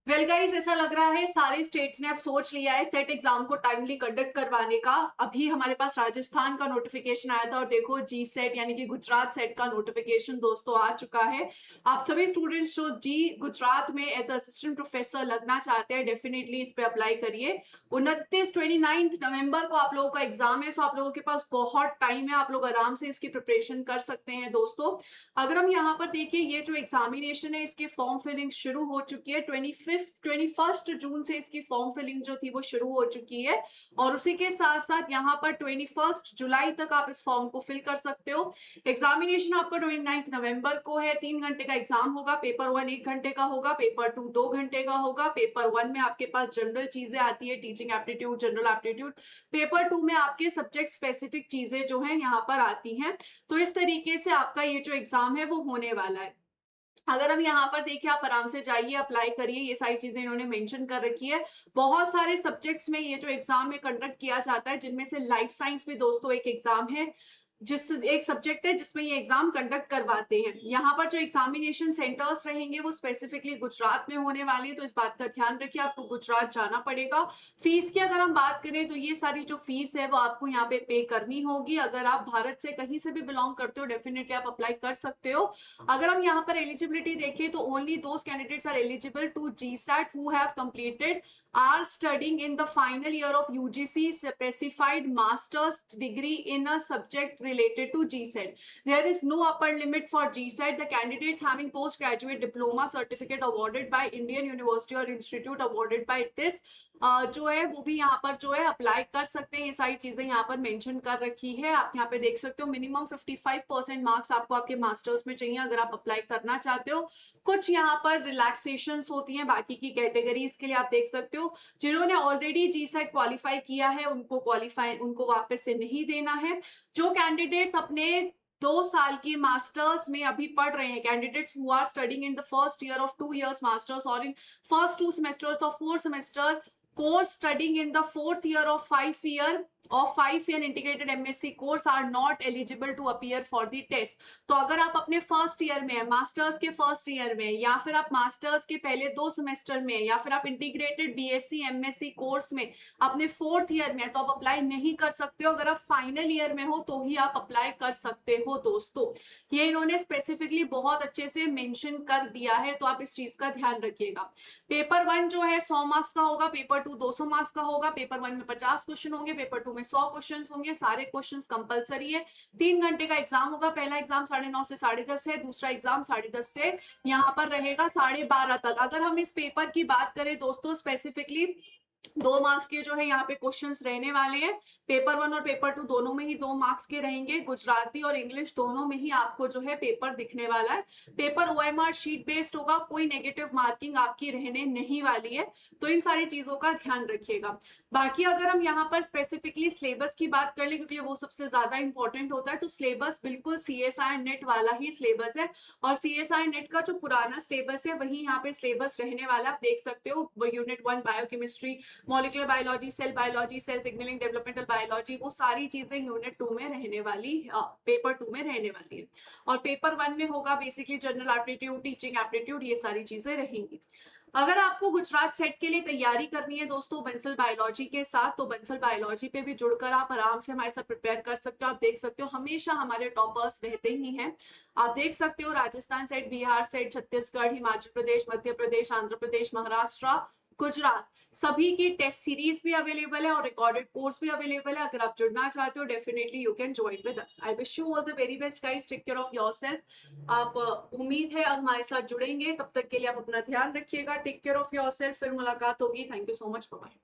Well guys, ऐसा लग रहा है सारे स्टेट्स ने अब सोच लिया है सेट एग्जाम को टाइमली कंडक्ट करवाने का। अभी हमारे पास राजस्थान का नोटिफिकेशन आया था और देखो जी सेट यानी कि गुजरात सेट का नोटिफिकेशन दोस्तों आ चुका है। आप सभी स्टूडेंट्स जो जी गुजरात में एज असिस्टेंट प्रोफेसर लगना चाहते हैं डेफिनेटली इस पे अप्लाई करिए। 29 नवंबर को आप लोगों का एग्जाम है, सो आप लोगों के पास बहुत टाइम है, आप लोग आराम से इसकी प्रिपरेशन कर सकते हैं दोस्तों। अगर हम यहाँ पर देखिए, ये जो एग्जामिनेशन है इसकी फॉर्म फिलिंग शुरू हो चुकी है। 21 जून से इसकी फॉर्म फिलिंग जो थी वो शुरू हो चुकी है। और उसी के साथ साथ यहाँ पर 21 जुलाई तक आप इस फॉर्म को फिल कर सकते हो। एग्जामिनेशन आपका 29 नवंबर को है। 3 घंटे का एग्जाम होगा। पेपर 1 1 घंटे का होगा, पेपर 2 2 घंटे का होगा। पेपर 1 में आपके पास जनरल चीजें आती है, teaching aptitude, general aptitude. Paper 2 में आपके सब्जेक्ट स्पेसिफिक चीजें जो है यहाँ पर आती हैं। तो इस तरीके से आपका ये जो एग्जाम है वो होने वाला है। अगर हम यहाँ पर देखिए, आप आराम से जाइए, अप्लाई करिए, ये सारी चीजें इन्होंने मेंशन कर रखी है। बहुत सारे सब्जेक्ट्स में ये जो एग्जाम में कंडक्ट किया जाता है, जिनमें से लाइफ साइंस भी दोस्तों एक एग्जाम है, जिस एक सब्जेक्ट है जिसमें ये एग्जाम कंडक्ट करवाते हैं। यहाँ पर जो एग्जामिनेशन सेंटर्स रहेंगे वो स्पेसिफिकली गुजरात में होने वाले हैं, तो इस बात का ध्यान रखिए, आपको गुजरात जाना पड़ेगा। फीस की अगर हम बात करें तो ये सारी जो फीस है वो आपको यहाँ पे करनी होगी। अगर आप भारत से कहीं से भी बिलोंग करते हो डेफिनेटली आप अप्लाई कर सकते हो। अगर हम यहाँ पर एलिजिबिलिटी देखें तो only those candidates are eligible to GSAT who have completed are studying in the final year of UGC specified master's degree in a subject related to GSET. There is no upper limit for GSET. The candidates having postgraduate diploma certificate awarded by Indian University or Institute awarded by this जो है वो भी यहाँ पर जो है apply कर सकते हैं। ये सारी चीजें यहाँ पर मेंशन कर रखी है, आप यहाँ पे देख सकते हो। मिनिमम 55% मार्क्स आपको आपके मास्टर्स में चाहिए अगर आप अप्लाई करना चाहते हो। कुछ यहाँ पर रिलैक्सेशन होती हैं बाकी की कैटेगरीज के लिए, आप देख सकते हो। जिन्होंने ऑलरेडी जी सेट क्वालिफाई किया है उनको वापस से नहीं देना है। जो कैंडिडेट्स अपने 2 साल की मास्टर्स में अभी पढ़ रहे हैं, candidates who are studying in the first year of 2 years masters और इन फर्स्ट 2 semesters और 4 semester course studying in the fourth year of 5 year integrated MSc course are not eligible to appear for the test। तो अगर आप अपने first year में है, masters के first year में, या फिर आप मास्टर्स के पहले 2 सेमेस्टर में, या फिर आप इंटीग्रेटेड बीएससी एमएससी कोर्स में अपने फोर्थ ईयर में है, तो आप अप्लाई नहीं कर सकते हो। अगर आप फाइनल ईयर में हो तो ही आप अप्लाई कर सकते हो दोस्तों। ये इन्होंने स्पेसिफिकली बहुत अच्छे से मेंशन कर दिया है, तो आप इस चीज का ध्यान रखिएगा। पेपर 1 जो है 100 मार्क्स का होगा, पेपर 2 200 मार्क्स का होगा। पेपर 1 में 50 क्वेश्चन होंगे, पेपर 2 में 100 क्वेश्चन होंगे। सारे क्वेश्चन कंपलसरी है। 3 घंटे का एग्जाम होगा। पहला एग्जाम 9:30 से 10:30 है, दूसरा एग्जाम 10:30 से यहाँ पर रहेगा 12:30 तक। अगर हम इस पेपर की बात करें दोस्तों स्पेसिफिकली, 2 मार्क्स के जो है यहाँ पे क्वेश्चंस रहने वाले हैं। पेपर 1 और पेपर 2 दोनों में ही 2 मार्क्स के रहेंगे। गुजराती और इंग्लिश दोनों में ही आपको जो है पेपर दिखने वाला है। पेपर ओएमआर शीट बेस्ड होगा, कोई नेगेटिव मार्किंग आपकी रहने नहीं वाली है। तो इन सारी चीजों का ध्यान रखिएगा। बाकी अगर हम यहाँ पर स्पेसिफिकली सिलेबस की बात कर ले, क्योंकि वो सबसे ज्यादा इंपॉर्टेंट होता है, तो सिलेबस बिल्कुल सीएसआई नेट वाला ही सिलेबस है। और सीएसआई नेट का जो पुराना सिलेबस है वही यहाँ पे सिलेबस रहने वाला, आप देख सकते हो। Unit 1 biochemistry, molecular biology, cell signaling, developmental biology, वो सारी चीजें यूनिट 2 में रहने वाली, पेपर 2 में रहने वाली है। और पेपर 1 में होगा basically general aptitude, teaching aptitude, ये सारी चीजें रहेंगी। अगर आपको गुजरात सेट के लिए तैयारी करनी है दोस्तों बंसल बायोलॉजी के साथ, तो बंसल बायोलॉजी पे भी जुड़कर आप आराम से हमारे साथ प्रिपेयर कर सकते हो। आप देख सकते हो हमेशा हमारे टॉपर्स रहते ही हैं। आप देख सकते हो राजस्थान सेट, बिहार सेट, छत्तीसगढ़, हिमाचल प्रदेश, मध्य प्रदेश, आंध्र प्रदेश, महाराष्ट्र, गुजरात, सभी की टेस्ट सीरीज भी अवेलेबल है और रिकॉर्डेड कोर्स भी अवेलेबल है। अगर आप जुड़ना चाहते हो definitely you can join with us. I wish you all the very best guys, take care of yourself. आप उम्मीद है हमारे साथ जुड़ेंगे, तब तक के लिए आप अपना ध्यान रखिएगा। टेक केयर ऑफ योरसेल्फ, फिर मुलाकात होगी। Thank you so much, bye.